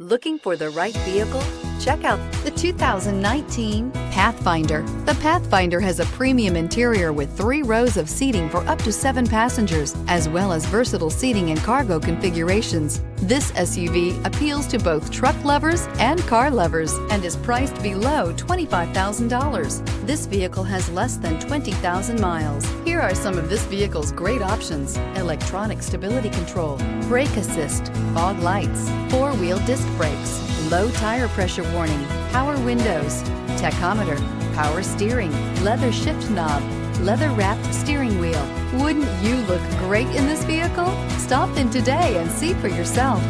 Looking for the right vehicle? Check out the 2019 Pathfinder. The Pathfinder has a premium interior with 3 rows of seating for up to 7 passengers, as well as versatile seating and cargo configurations. This SUV appeals to both truck lovers and car lovers and is priced below $25,000. This vehicle has less than 20,000 miles. Here are some of this vehicle's great options: electronic stability control, brake assist, fog lights, 4-wheel disc brakes, low tire pressure warning, power windows, tachometer, power steering, leather shift knob, leather-wrapped steering wheel. Wouldn't you look great in this vehicle? Stop in today and see for yourself.